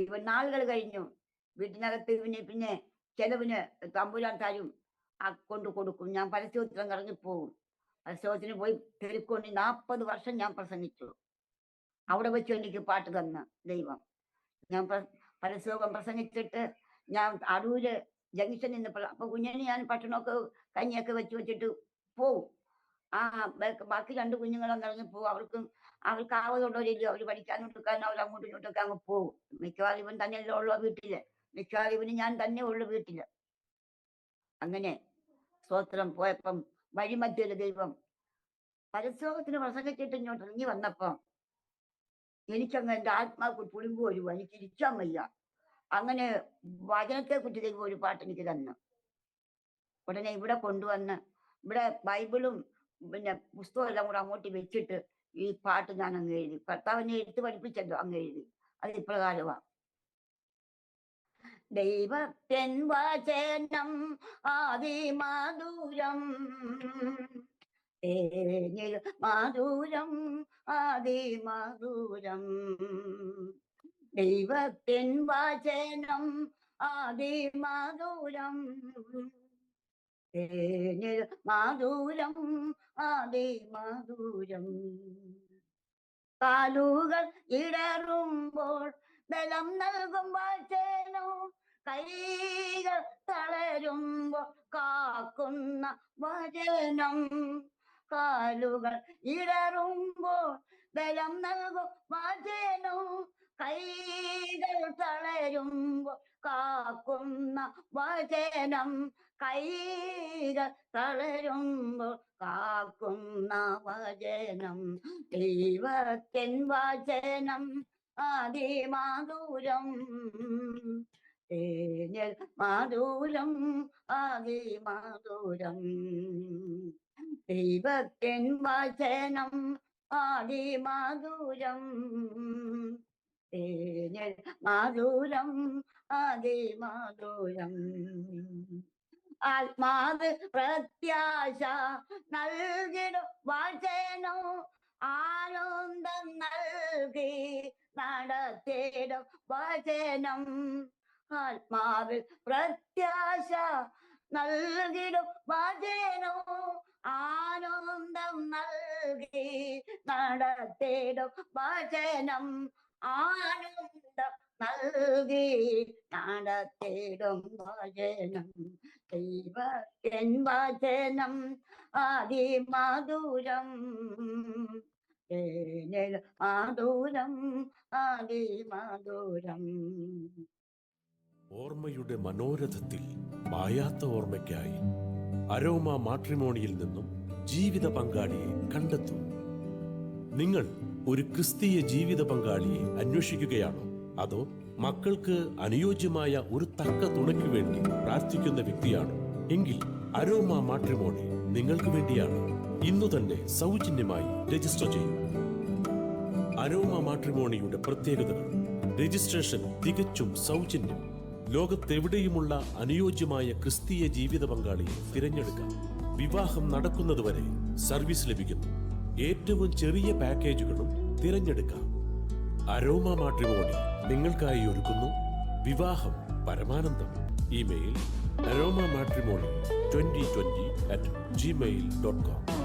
ഇവൻ നാളുകൾ കഴിഞ്ഞു. വീട്ടിനകത്ത് പിന്നെ ചെലവിന് തമ്പുരാൻ തരും, കൊണ്ട് കൊടുക്കും. ഞാൻ പരസ്യോത്സവം ഇറങ്ങിപ്പോകും. പരസ്യോത്സവത്തിന് പോയി തിരുക്കൊണ്ട് 40 വർഷം ഞാൻ പ്രസംഗിച്ചു. അവിടെ വെച്ച് എനിക്ക് പാട്ട് തന്ന ദൈവം. ഞാൻ പരസ്യോഗം പ്രസംഗിച്ചിട്ട് ഞാൻ അടൂര് ജംഗ്ഷൻ നിന്നപ്പോൾ അപ്പൊ കുഞ്ഞിന് ഞാൻ ഭക്ഷണമൊക്കെ കഞ്ഞിയൊക്കെ വെച്ചിട്ട് പോവും. ബാക്കി 2 കുഞ്ഞുങ്ങളും ഇറങ്ങിപ്പോവും. അവർക്ക് ആവതുള്ളവരില്ല, അവർ പഠിക്കാനും എടുക്കാനും അവർ അങ്ങോട്ടും ഇങ്ങോട്ടൊക്കെ അങ്ങ് പോകും. മിക്കവാറും ഇവൻ തന്നെയല്ലേ ഉള്ളൂ വീട്ടില്. മിക്കവാറും ഇവന് ഞാൻ തന്നെ ഉള്ളു വീട്ടില്. അങ്ങനെ സ്തോത്രം പോയപ്പം വഴിമധ്യയില് ദൈവം പരസ്യോഗത്തിന് പ്രസംഗിച്ചിട്ട് ഇങ്ങോട്ട് ഇറങ്ങി വന്നപ്പം എനിക്കങ്ങ് എൻ്റെ ആത്മാവ് പുളിമ്പ് വരുവാ, എനിക്ക് ഇരിക്കാൻ വയ്യ. അങ്ങനെ വചനത്തെ കുറിച്ച് ദൈവം ഒരു പാട്ട് എനിക്ക് തന്നു. ഉടനെ ഇവിടെ കൊണ്ടുവന്ന് ഇവിടെ ബൈബിളും പിന്നെ പുസ്തകം എല്ലാം കൂടെ അങ്ങോട്ട് വെച്ചിട്ട് ഈ പാട്ട് ഞാൻ അങ്ങ് എഴുതി. കർത്താവിനെ എടുത്ത് പഠിപ്പിച്ചല്ലോ, അങ്ങ് എഴുതി. അത് ഇപ്രകാരമാ. ദൈവത്തിൻ വചനം അതിമധുരം, തേനിൽ മധുരം അതിമധുരം. ദൈവത്തിൻ വചനം അതിമധുരം, തേനിൽ മധുരം അതിമധുരം. കാലുകൾ ഇടറുമ്പോൾ ബലം നൽകും വചനം, കൈകൾ തളരുമ്പോൾ കാക്കുന്ന വചനം. കാലുകൾ ഇടറുമ്പോൾ ബലം നൽകും വചനം, കൈകൾ തളരുമ്പോൾ കാക്കുന്ന വചനം. കൈകൾ തളരുമ്പോൾ കാക്കുന്ന വചനം. ദൈവത്തിൻ വചനം അതിമധുരം, തേനിൽ മധുരം അതിമധുരം. ദൈവത്തിൻ വചനം അതിമധുരം, തേനിൽ മധുരം അതിമധുരം. ആത്മാവ് പ്രത്യാശ നൽകിടും വചനം, ആനന്ദം നൽകി നടത്തിടും വചനം. ആത്മാവിൽ പ്രത്യാശ നൽകിടും വചനം, ആനന്ദം നൽകി നടത്തിടും വചനം. ആനന്ദം നൽകി നടത്തിടും വചനം. ദൈവത്തിൻ വചനം അതിമധുരം, തേനിൽ മധുരം അതിമധുരം. ഓർമ്മയുടെ മനോരഥത്തിൽ മായാത്ത ഓർമ്മയ്ക്കായി അരോമ മാട്രിമോണിയിൽ നിന്നും ജീവിത പങ്കാളിയെ കണ്ടെത്തൂ. നിങ്ങൾ ഒരു ക്രിസ്തീയ ജീവിത പങ്കാളിയെ അന്വേഷിക്കുകയാണോ? അതോ മക്കൾക്ക് അനുയോജ്യമായ ഒരു തക്ക തുണയ്ക്ക് വേണ്ടി പ്രാർത്ഥിക്കുന്ന വ്യക്തിയാണോ? എങ്കിൽ അരോമ മാട്രിമോണി നിങ്ങൾക്ക് വേണ്ടിയാണ്. ഇന്നു തന്നെ സൗജന്യമായി രജിസ്റ്റർ ചെയ്യൂ. അരോമ മാട്രിമോണിയുടെ പ്രത്യേകതകൾ: രജിസ്ട്രേഷൻ തികച്ചും സൗജന്യം. ലോകത്തെവിടെയുമുള്ള അനുയോജ്യമായ ക്രിസ്തീയ ജീവിത പങ്കാളിയെ തിരഞ്ഞെടുക്കാം. വിവാഹം നടക്കുന്നതുവരെ സർവീസ് ലഭിക്കുന്നു. ഏറ്റവും ചെറിയ പാക്കേജുകളും തിരഞ്ഞെടുക്കാം. അരോമ മാട്രിമോണി നിങ്ങൾക്കായി ഒരുക്കുന്നു വിവാഹം പരമാനന്ദം. Email aroma matrimony2020@gmail.com.